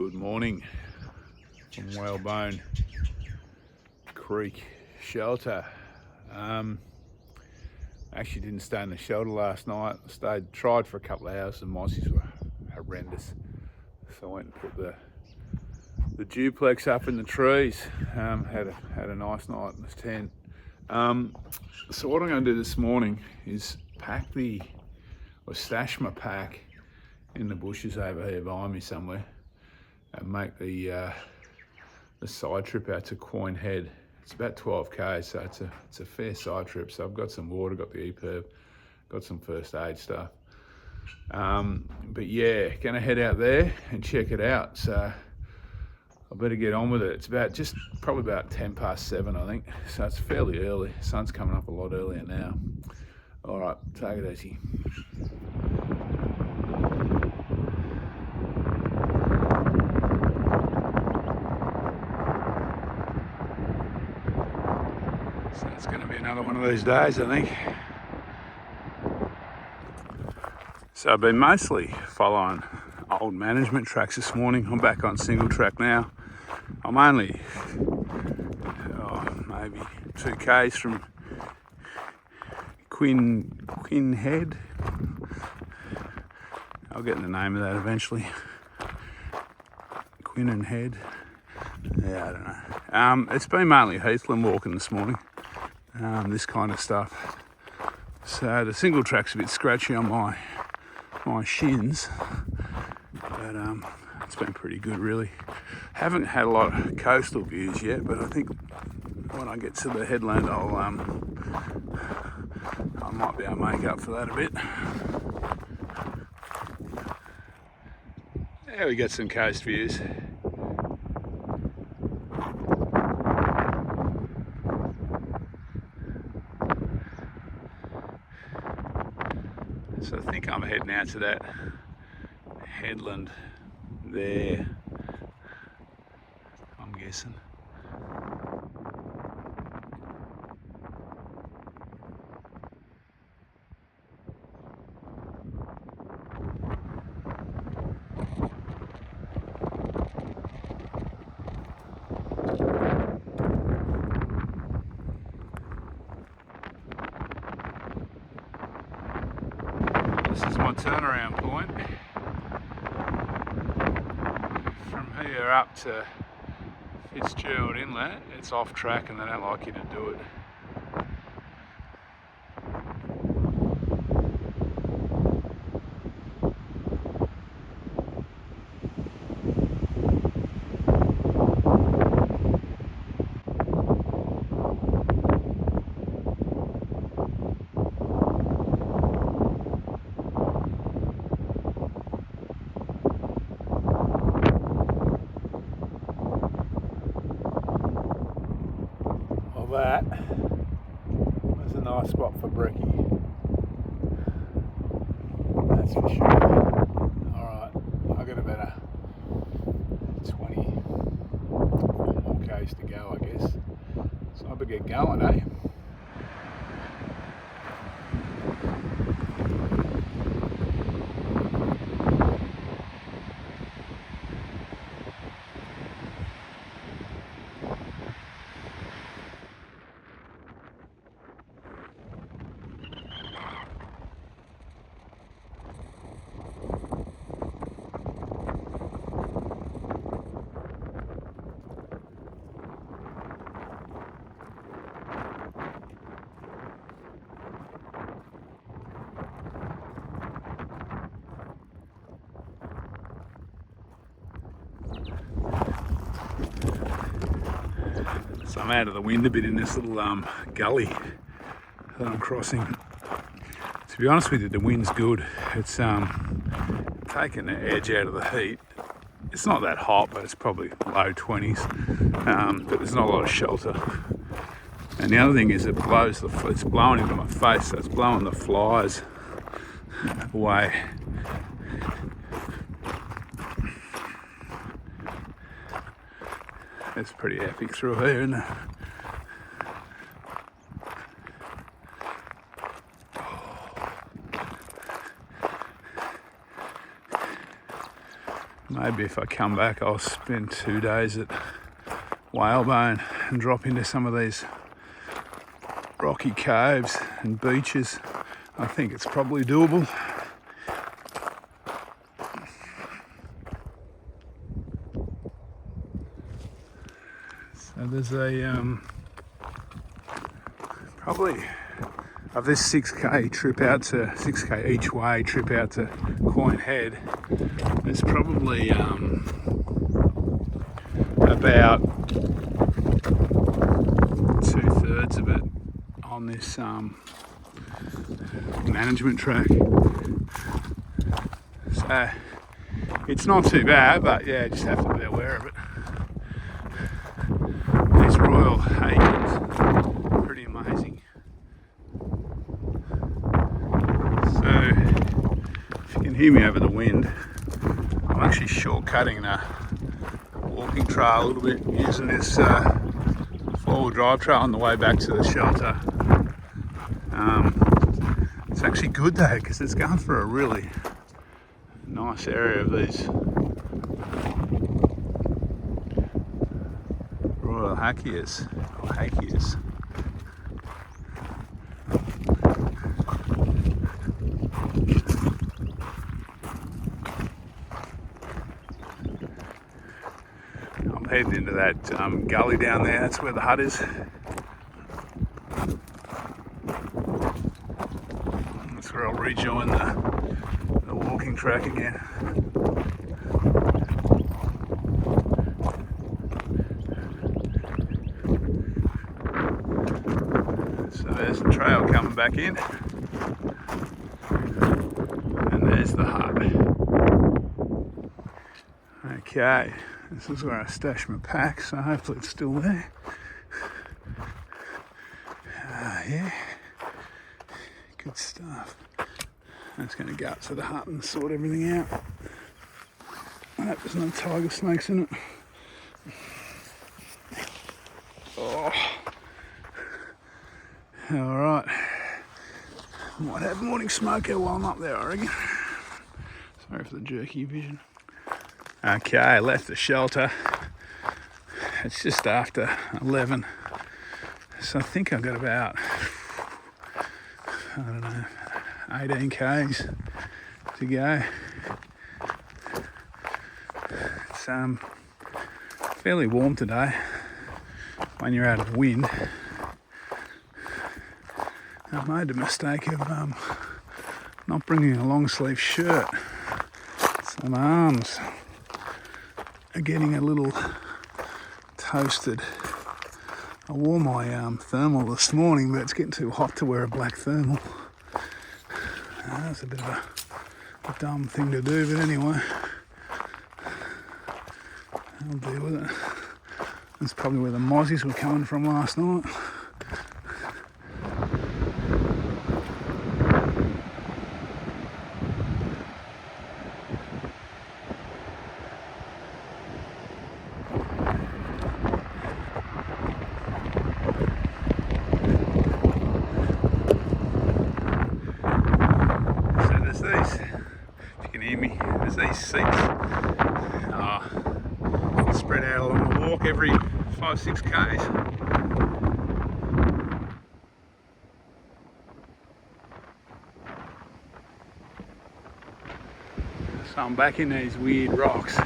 Good morning from Whalebone Creek Shelter. Actually didn't stay in the shelter last night. Tried for a couple of hours. The mossies were horrendous. So I went and put the duplex up in the trees. Had a nice night in the tent. So what I'm going to do this morning is stash my pack in the bushes over here behind me somewhere and make the side trip out to Quoin Head. It's about 12k, so it's a fair side trip. So I've got some water, got the EPIRB, got some first aid stuff. But yeah, gonna head out there and check it out. So I better get on with it. It's probably about 7:10, I think. So it's fairly early. Sun's coming up a lot earlier now. All right, take it easy. So it's going to be another one of these days, I think. So I've been mostly following old management tracks this morning. I'm back on single track now. I'm only maybe 2k's from Quoin Head. I'll get the name of that eventually. Quoin Head. Yeah, I don't know. It's been mainly heathland walking this morning. This kind of stuff. So the single track's a bit scratchy on my shins, but it's been pretty good really. Haven't had a lot of coastal views yet, but I think when I get to the headland I might be able to make up for that a bit. Yeah, we get some coast views. So I think I'm heading out to that headland there, I'm guessing. This is my turnaround point. From here up to Fitzgerald Inlet, it's off track and they don't like you to do it. That was a nice spot for brekkie, that's for sure. Alright, I've got about 24 more k's to go, I guess, so I better get going, eh? So I'm out of the wind a bit in this little gully that I'm crossing. To be honest with you, the wind's good. It's taking the edge out of the heat. It's not that hot, but it's probably low 20s. But there's not a lot of shelter. And the other thing is it's blowing into my face, so it's blowing the flies away. It's pretty epic through here, isn't it? Maybe if I come back, I'll spend 2 days at Whalebone and drop into some of these rocky caves and beaches. I think it's probably doable. So there's a probably of this 6k trip out to 6k each way trip out to Quoin Head. There's probably about 2/3 of it on this management track. So it's not too bad, but yeah, just have to be aware of it. These royal Hakeas, pretty amazing. So if you can hear me over the wind, I'm actually shortcutting the walking trail a little bit using this four-wheel drive trail on the way back to the shelter. It's actually good though, because it's going for a really nice area of these royal Hakeas, or Hakeas. I'm heading into that gully down there. That's where the hut is. That's where I'll rejoin the walking track again. So there's the trail coming back in, and there's the hut. Okay, this is where I stash my pack, so hopefully it's still there. Yeah, good stuff. I'm just going to go up to the hut and sort everything out. I hope there's no tiger snakes in it. Oh. Alright. Might have morning smoker while I'm up there, I reckon. Sorry for the jerky vision. Okay, left the shelter. It's just after 11. So I think I've got about, I don't know, 18 k's to go. It's fairly warm today when you're out of wind. I made the mistake of not bringing a long sleeve shirt, so my arms are getting a little toasted. I wore my thermal this morning, but it's getting too hot to wear a black thermal. That's a bit of a dumb thing to do, but anyway, I'll deal with it. That's probably where the mozzies were coming from last night. These seats spread out along the walk every 5-6 k's. So I'm back in these weird rocks.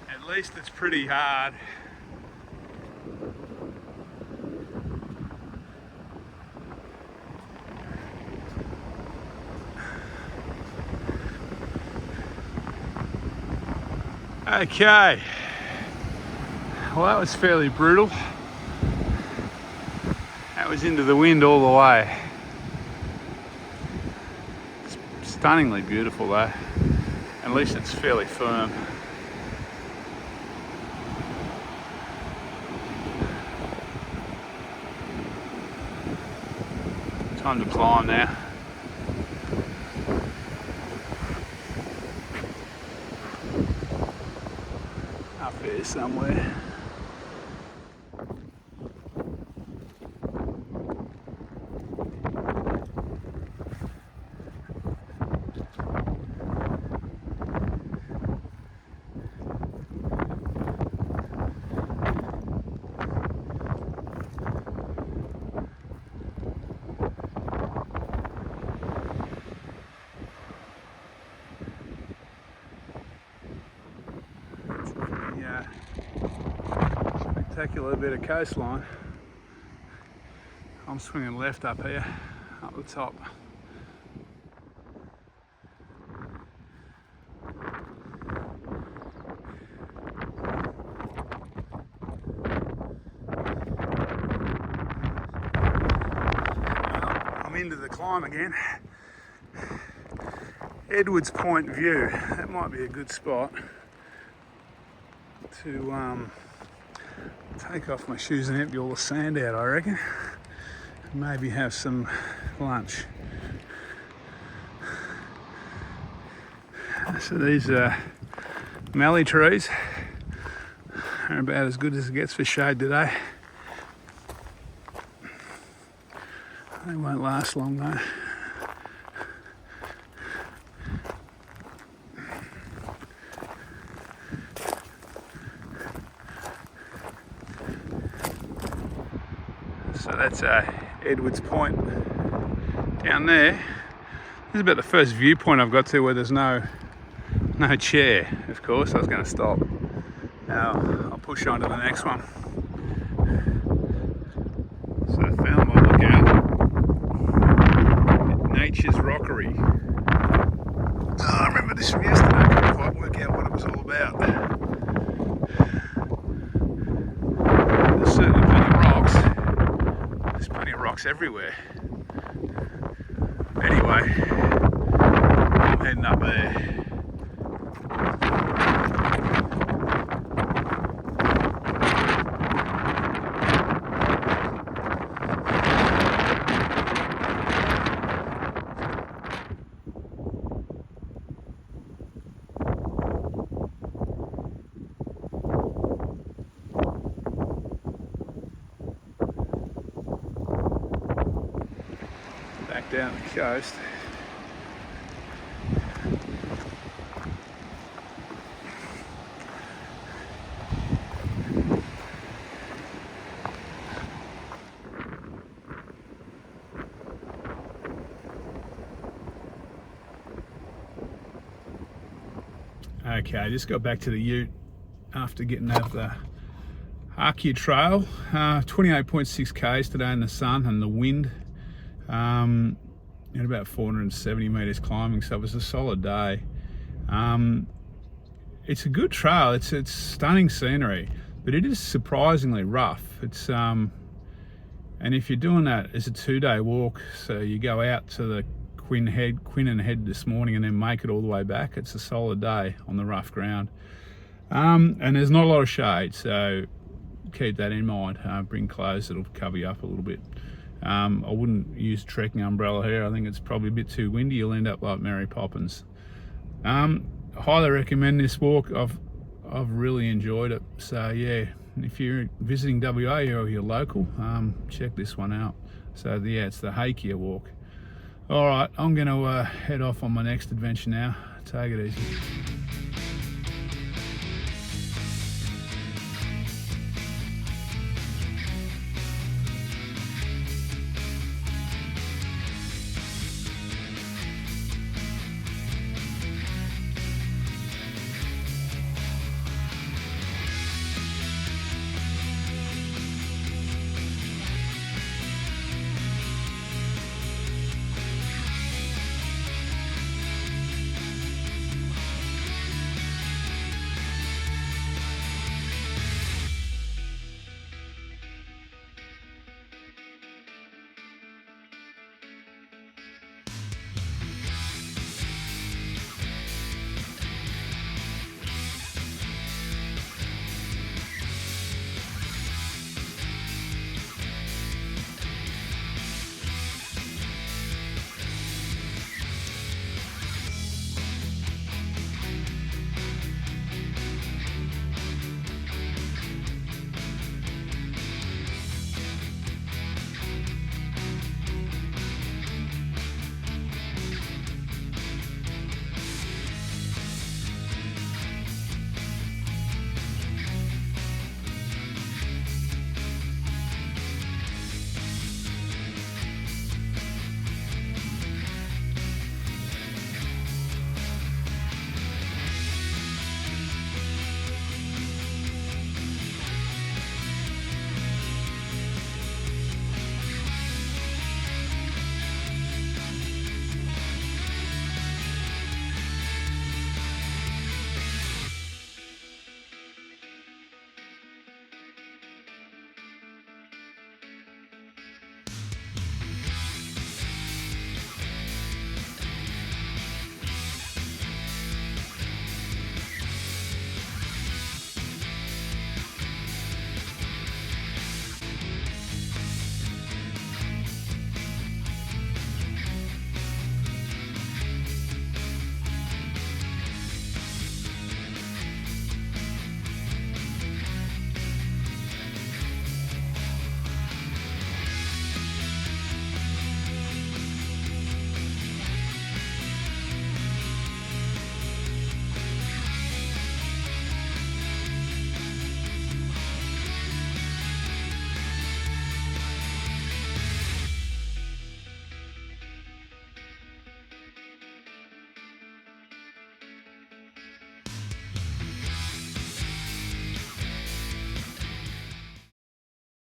At least it's pretty hard. Okay, well that was fairly brutal. That was into the wind all the way. It's stunningly beautiful though. At least it's fairly firm. Time to climb now. up there somewhere. Spectacular bit of coastline. I'm swinging left up here, up the top. I'm into the climb again. Edwards Point view, that might be a good spot to take off my shoes and empty all the sand out, I reckon. Maybe have some lunch. So these mallee trees are about as good as it gets for shade today. They won't last long though. So that's Edwards Point down there. This is about the first viewpoint I've got to where there's no chair. Of course, I was going to stop. Now I'll push on to the next one. So I found my lookout. Nature's Rockery. Oh, I remember this from yesterday. I couldn't quite work out what it was all about. There's certainly plenty of rocks. There's plenty of rocks everywhere. Anyway, I'm heading up there. Back down the coast. Okay, just got back to the ute after getting out the Hakea Trail. 28.6 k's today in the sun and the wind. At about 470 meters climbing, so it was a solid day. It's a good trail. It's stunning scenery, but it is surprisingly rough. It's and if you're doing that, it's a 2-day walk, so you go out to the Quoin Head this morning and then make it all the way back. It's a solid day on the rough ground, and there's not a lot of shade, so keep that in mind. Bring clothes that'll cover you up a little bit. I wouldn't use a trekking umbrella here. I think it's probably a bit too windy. You'll end up like Mary Poppins. Highly recommend this walk. I've really enjoyed it. So yeah, if you're visiting WA or you're local, check this one out. So yeah, it's the Hakea walk. All right, I'm going to head off on my next adventure now. Take it easy.